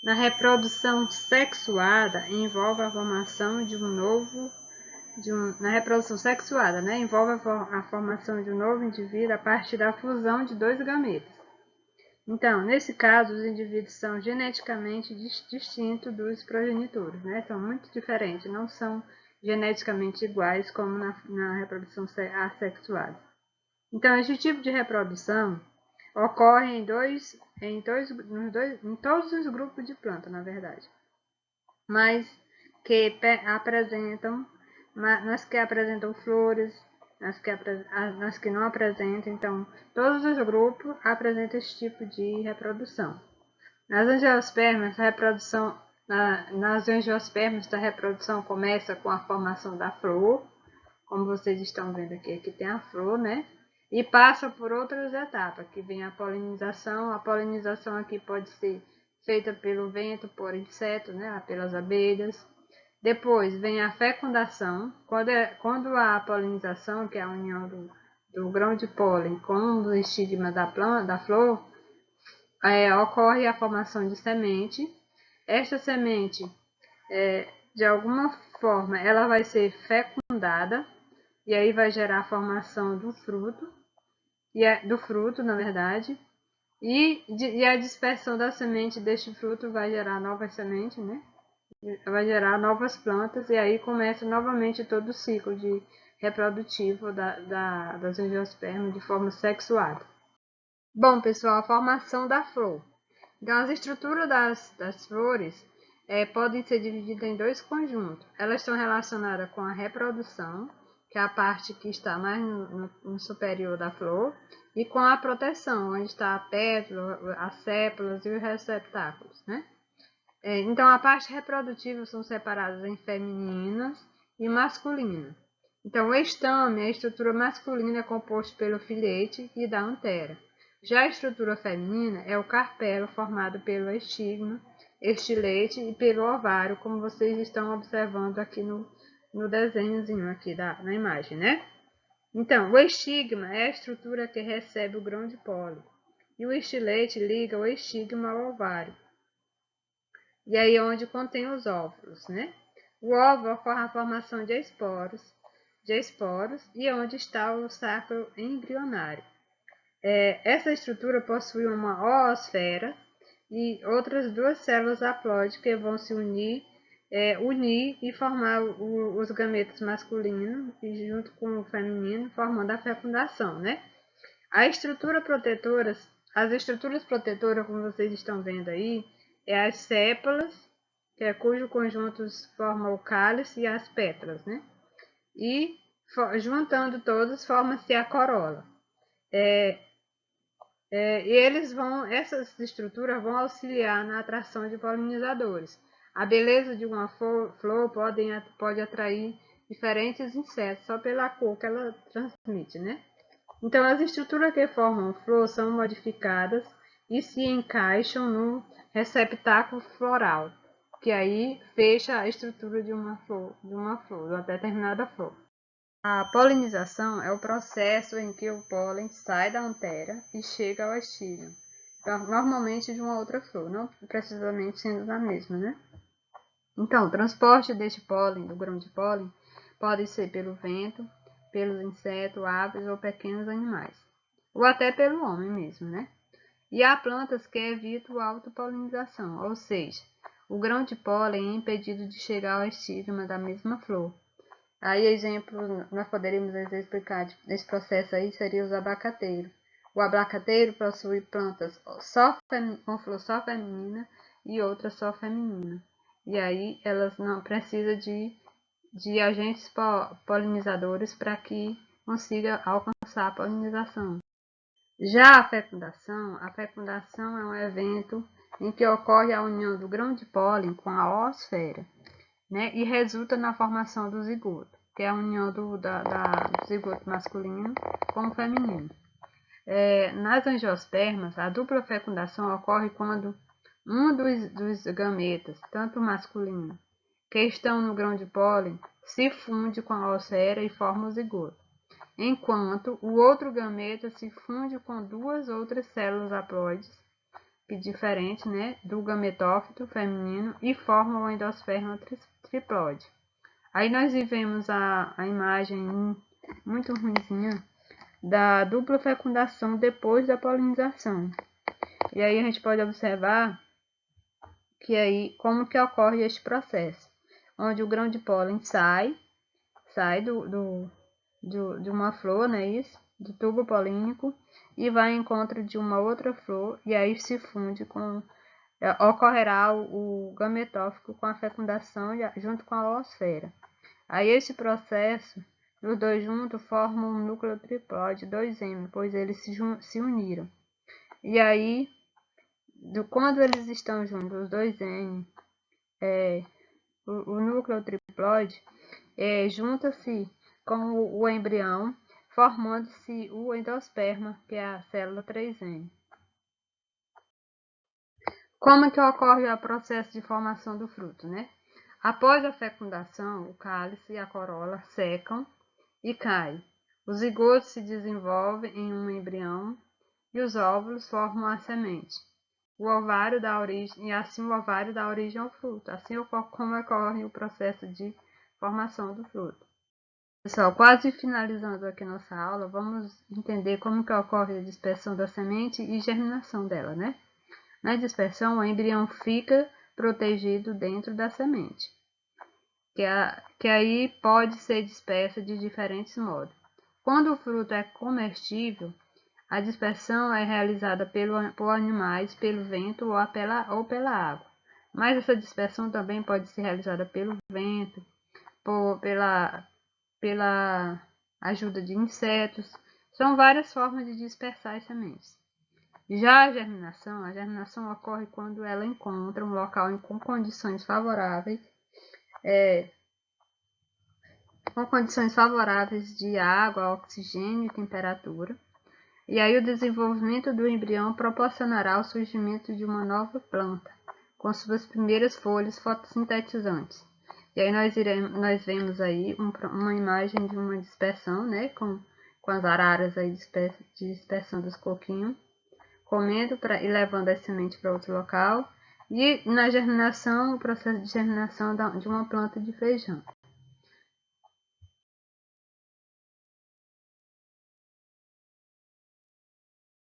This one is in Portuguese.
Na reprodução sexuada, envolve a formação de um novo... na reprodução sexuada, né? Envolve a formação de um novo indivíduo a partir da fusão de dois gametas. Então, nesse caso, os indivíduos são geneticamente distintos dos progenitores, né? São muito diferentes, não são geneticamente iguais como na reprodução assexuada. Então, esse tipo de reprodução ocorre em todos os grupos de plantas, na verdade, mas que apresentam, nas que apresentam flores, nas que não apresentam. Então, todos os grupos apresentam esse tipo de reprodução. Nas angiospermas, nas angiospermas, a reprodução começa com a formação da flor, como vocês estão vendo aqui, aqui tem a flor, né? E passa por outras etapas, que vem a polinização. A polinização aqui pode ser feita pelo vento, por insetos, né? Pelas abelhas. Depois vem a fecundação. Quando há a polinização, que é a união do grão de pólen com o estigma da flor, ocorre a formação de semente. Esta semente, de alguma forma, ela vai ser fecundada, e aí vai gerar a formação do fruto, na verdade, e a dispersão da semente deste fruto vai gerar novas sementes, né? Vai gerar novas plantas, e aí começa novamente todo o ciclo reprodutivo das angiospermas de forma sexuada. Bom, pessoal, a formação da flor. Então, as estruturas das flores podem ser divididas em dois conjuntos. Elas estão relacionadas com a reprodução, que é a parte que está mais no superior da flor, e com a proteção, onde está a pétala, as sépalas e os receptáculos, né? Então, a parte reprodutiva são separadas em femininas e masculinas. Então, o estame, a estrutura masculina, é composto pelo filete e da antera. Já a estrutura feminina é o carpelo, formado pelo estigma, estilete e pelo ovário, como vocês estão observando aqui no desenhozinho aqui na imagem, né? Então, o estigma é a estrutura que recebe o grão de pólen, e o estilete liga o estigma ao ovário. E aí é onde contém os óvulos, né? O óvulo ocorre a formação de esporos, e onde está o saco embrionário. Essa estrutura possui uma oosfera e outras duas células haplóides que vão se unir e formar os gametas masculinos, e junto com o feminino, formando a fecundação, né? As estruturas protetoras, como vocês estão vendo aí, as sépalas, cujo conjuntos formam o cálice e as pétalas, né? E juntando todos, forma-se a corola. Essas estruturas vão auxiliar na atração de polinizadores. A beleza de uma flor pode atrair diferentes insetos só pela cor que ela transmite, né? Então, as estruturas que formam flor são modificadas e se encaixam no receptáculo floral, que aí fecha a estrutura de uma determinada flor. A polinização é o processo em que o pólen sai da antera e chega ao estígio, normalmente de uma outra flor, não precisamente sendo da mesma, né? Então, o transporte deste pólen, do grão de pólen, pode ser pelo vento, pelos insetos, aves ou pequenos animais, ou até pelo homem mesmo, né? E há plantas que evitam a autopolinização, ou seja, o grão de pólen é impedido de chegar ao estigma da mesma flor. Aí, exemplo, nós poderíamos explicar desse processo aí, seria os abacateiros. O abacateiro possui plantas com flor só feminina e outras só feminina. E aí elas não precisam de agentes polinizadores para que consiga alcançar a polinização. Já a fecundação é um evento em que ocorre a união do grão de pólen com a oosfera, né, e resulta na formação do zigoto, que é a união do zigoto masculino com o feminino. Nas angiospermas, a dupla fecundação ocorre quando um dos gametas, tanto masculino, que estão no grão de pólen, se funde com a oosfera e forma o zigoto, enquanto o outro gameta se funde com duas outras células haploides diferente, né, do gametófito feminino e formam o endosperma triploide. Aí nós vivemos a imagem muito ruimzinha da dupla fecundação depois da polinização. E aí a gente pode observar que aí como que ocorre este processo, onde o grão de pólen sai de uma flor, né, isso, do tubo polínico, e vai ao encontro de uma outra flor, e aí se funde com, ocorrerá o gametófito com a fecundação junto com a oosfera. Aí esse processo, os dois juntos formam um núcleo triploide 2M, pois eles se uniram. E aí, quando eles estão juntos, os 2N, o núcleo triploide, junta-se com o embrião, formando-se o endosperma, que é a célula 3N. Como que ocorre o processo de formação do fruto, né? Após a fecundação, o cálice e a corola secam e caem. Os zigotos se desenvolvem em um embrião e os óvulos formam a semente. O ovário dá origem, e assim o ovário dá origem ao fruto. Assim como ocorre o processo de formação do fruto. Pessoal, quase finalizando aqui nossa aula, vamos entender como que ocorre a dispersão da semente e germinação dela, né? Na dispersão, o embrião fica protegido dentro da semente, que aí pode ser dispersa de diferentes modos. Quando o fruto é comestível, a dispersão é realizada por animais, pelo vento ou pela água. Mas essa dispersão também pode ser realizada pelo vento, pela ajuda de insetos. São várias formas de dispersar as sementes. Já a germinação ocorre quando ela encontra um local com condições favoráveis, de água, oxigênio e temperatura. E aí o desenvolvimento do embrião proporcionará o surgimento de uma nova planta, com suas primeiras folhas fotossintetizantes. E aí nós vemos aí uma imagem de uma dispersão, né, com as araras aí de dispersão dos coquinhos, comendo e levando a semente para outro local. E na germinação, o processo de germinação de uma planta de feijão.